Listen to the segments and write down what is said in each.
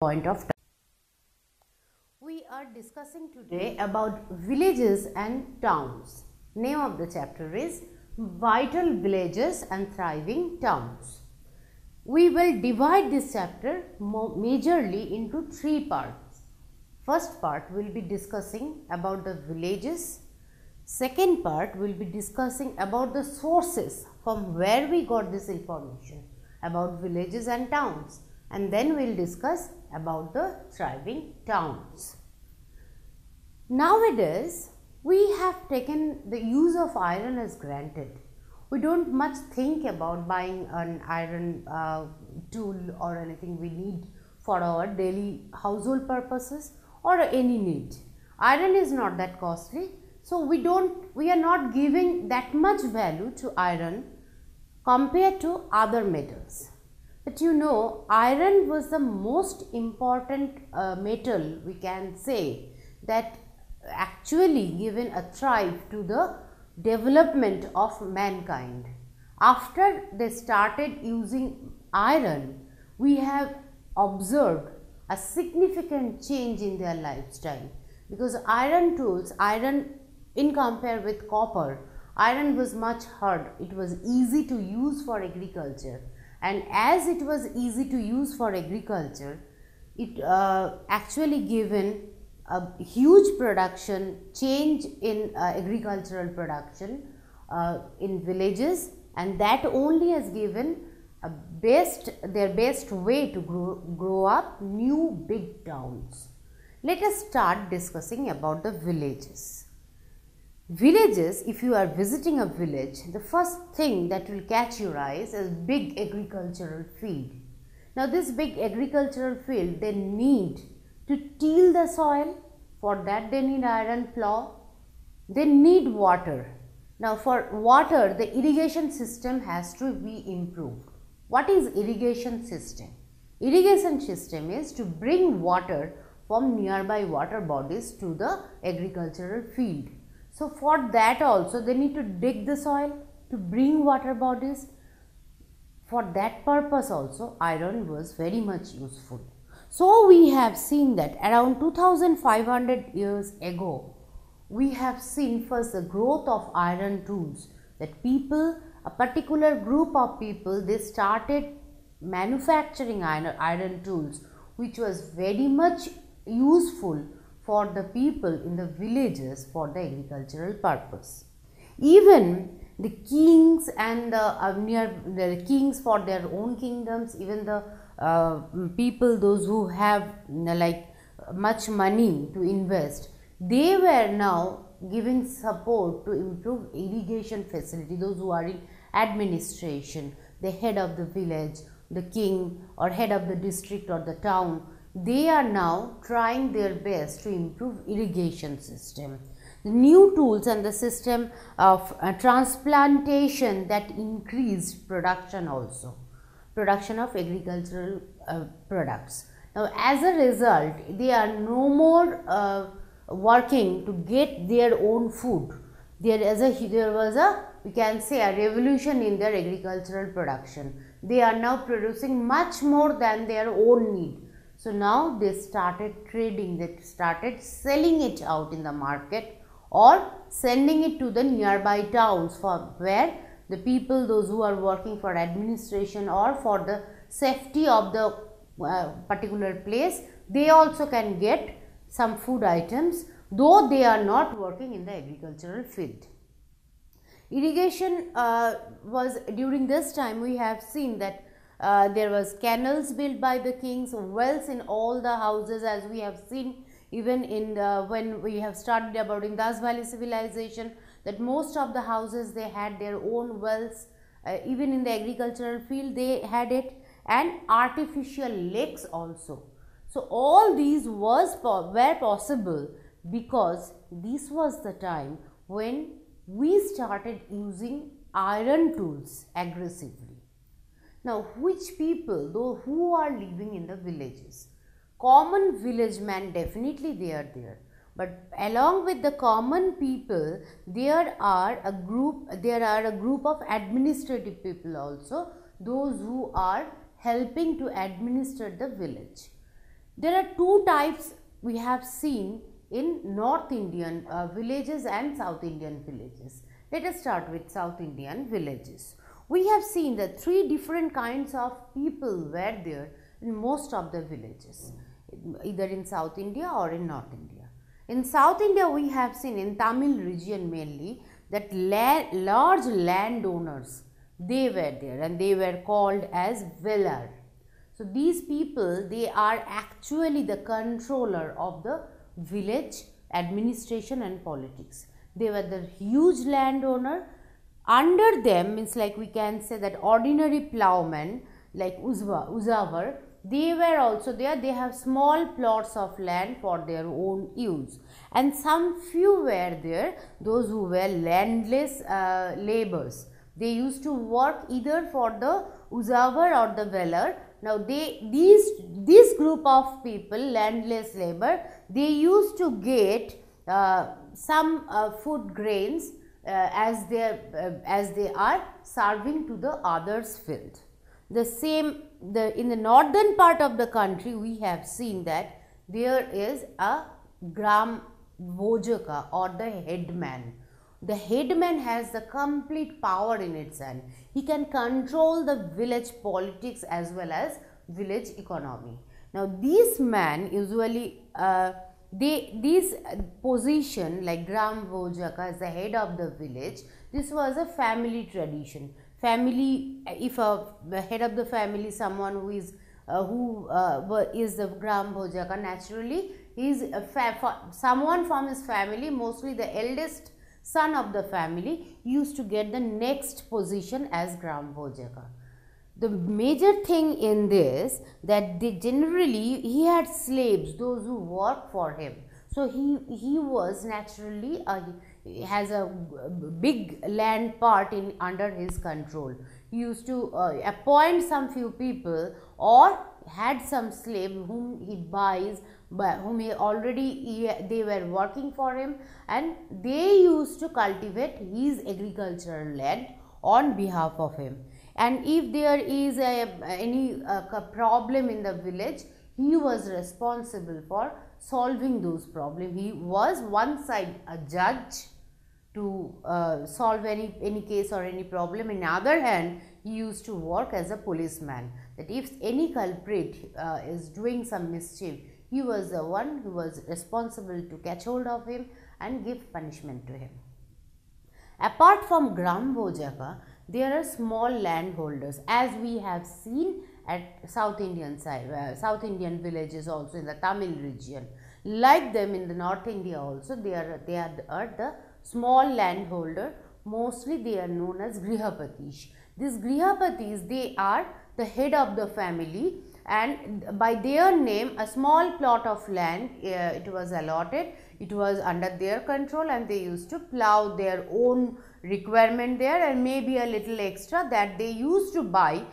point of time. We are discussing today about villages and towns. Name of the chapter is Vital Villages and Thriving Towns. We will divide this chapter majorly into three parts. First part will be discussing about the villages. Second part will be discussing about the sources from where we got this information about villages and towns, and then we will discuss about the thriving towns. Nowadays, we have taken the use of iron as granted. We don't much think about buying an iron tool or anything we need for our daily household purposes or any need. Iron is not that costly, so we are not giving that much value to iron compared to other metals. But you know, iron was the most important metal, we can say, that actually given a thrive to the development of mankind. After they started using iron, we have observed a significant change in their lifestyle, because iron tools, in compare with copper, iron was much hard. It was easy to use for agriculture, and as it was easy to use for agriculture, it actually given a huge production change in agricultural production in villages, and that only has given their best way to grow up new big towns. Let us start discussing about the villages. Villages, if you are visiting a village, the first thing that will catch your eyes is big agricultural field. Now this big agricultural field, they need to till the soil. For that they need iron plow. They need water. Now for water, the irrigation system has to be improved. What is irrigation system? Irrigation system is to bring water from nearby water bodies to the agricultural field. So for that also they need to dig the soil to bring water bodies. For that purpose also iron was very much useful. So we have seen that around 2500 years ago, we have seen first the growth of iron tools, that people, a particular group of people, they started manufacturing iron tools, which was very much useful for the people in the villages for the agricultural purpose. Even the kings and the kings for their own kingdoms, even the people, those who have much money to invest, they were now giving support to improve irrigation facility. Those who are in administration, the head of the village, the king or head of the district or the town, they are now trying their best to improve irrigation system. The new tools and the system of transplantation that increased production also, production of agricultural products. Now as a result, they are no more working to get their own food. There was a, we can say, a revolution in their agricultural production. They are now producing much more than their own need. So now they started trading, they started selling it out in the market or sending it to the nearby towns for where the people, those who are working for administration or for the safety of the particular place, they also can get some food items, though they are not working in the agricultural field. Irrigation was, during this time we have seen that there was canals built by the kings, wells in all the houses, as we have seen even in the, when we have studied about Indus Valley civilization, that most of the houses they had their own wells. Even in the agricultural field they had it, and artificial lakes also. So all these were possible because this was the time when we started using iron tools aggressively. Now, which people, though, who are living in the villages? Common village man, definitely they are there. But along with the common people, there are a group of administrative people also, those who are helping to administer the village. There are two types we have seen in North Indian villages and South Indian villages. Let us start with South Indian villages. We have seen that three different kinds of people were there in most of the villages, either in South India or in North India. In South India, we have seen in Tamil region mainly that large landowners, they were there and they were called as velar. So these people, they are actually the controller of the village administration and politics. They were the huge landowner. Under them means, like we can say that ordinary plowmen like uzavar, they were also there. They have small plots of land for their own use, and some few were there, those who were landless laborers. They used to work either for the uzavar or the velar. Now this group of people, landless labor, they used to get some food grains as they are serving to the others' field. The same in the northern part of the country, we have seen that there is a gram bojaka or the headman. The headman has the complete power in its hand. He can control the village politics as well as village economy. Now these men usually this position like gram bojaka as the head of the village, this was a family tradition. Family, if the head of the family, someone who is the gram bojaka, naturally he is someone from his family, mostly the eldest son of the family, used to get the next position as gram bojaka. The major thing in this, that they generally, he had slaves, those who work for him. So he was naturally has a big land part in under his control. He used to appoint some few people or had some slave whom he buys, whom he already they were working for him, and they used to cultivate his agricultural land on behalf of him. And if there is any problem in the village, he was responsible for solving those problems. He was one side a judge to solve any case or any problem. In the other hand, he used to work as a policeman, that if any culprit is doing some mischief, he was the one who was responsible to catch hold of him and give punishment to him. Apart from gram bojaka, there are small landholders, as we have seen at South Indian side, South Indian villages also in the Tamil region. Like them in the North India also, they are the small landholder. Mostly they are known as grihapatis. These grihapatis, they are the head of the family, and by their name a small plot of land it was allotted. It was under their control, and they used to plow their own requirement there, and maybe a little extra that they used to buy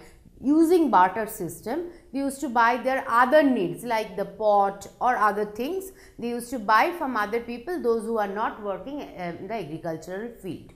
using barter system. They used to buy their other needs like the pot or other things. They used to buy from other people, those who are not working in the agricultural field.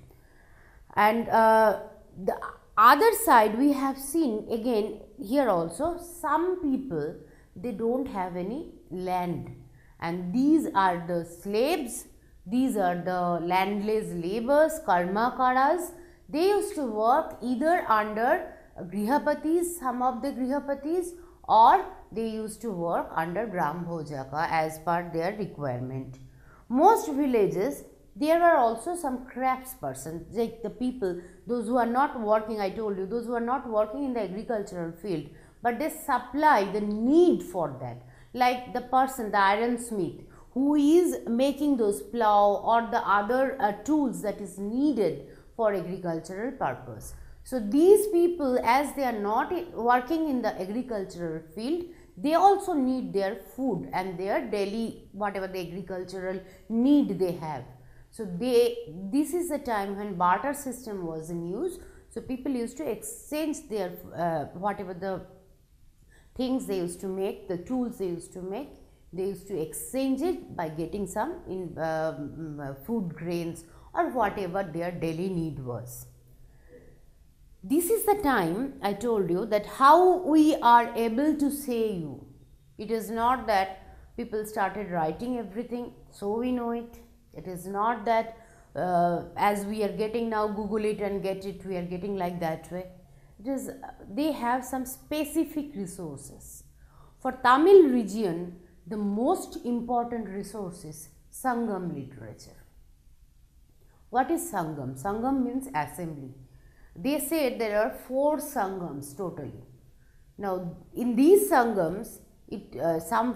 And the other side, we have seen again here also, some people, they don't have any land, and these are the slaves, these are the landless laborers, karmakaras. They used to work either under grihapatis, some of the grihapatis, or they used to work under gram bojaka as per their requirement. Most villages, there were also some craftspersons, like the people, those who are not working, I told you, those who are not working in the agricultural field, but they supply the need for that, like the person, the ironsmith, who is making those plow or the other tools that is needed for agricultural purpose. So these people, as they are not working in the agricultural field, they also need their food and their daily, whatever the agricultural need they have. So this is the time when barter system was in use. So people used to exchange their whatever the things they used to make, the tools they used to make, they used to exchange it by getting some food grains or whatever their daily need was. This is the time I told you that how we are able to say you It is not that people started writing everything so we know it. It is not that as we are getting now Google it and get it, we are getting like that way. It is they have some specific resources. For Tamil region, the most important resource is Sangam literature. What is Sangam? Sangam means assembly. They said there are 4 Sangams totally. Now, in these Sangams, some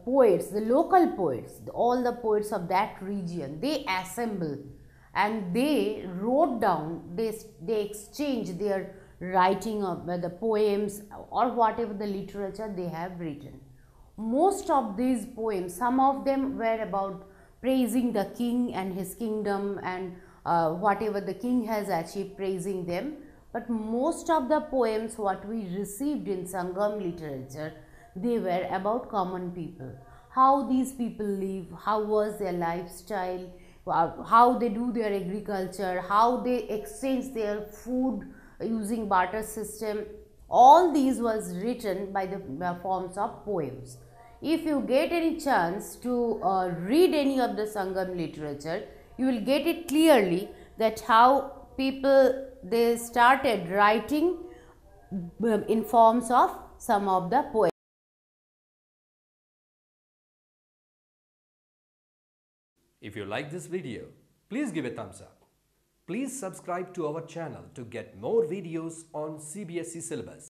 poets, the local poets, all the poets of that region, they assemble and they wrote down, they exchange their writing of the poems or whatever the literature they have written. Most of these poems, some of them were about praising the king and his kingdom and whatever the king has achieved, praising them. But most of the poems what we received in Sangam literature, they were about common people. How these people live, how was their lifestyle, how they do their agriculture, how they exchange their food using barter system. All these was written by the forms of poems. If you get any chance to read any of the Sangam literature, you will get it clearly that how people they started writing in forms of some of the poems. If you like this video, please give a thumbs up. Please subscribe to our channel to get more videos on CBSE syllabus.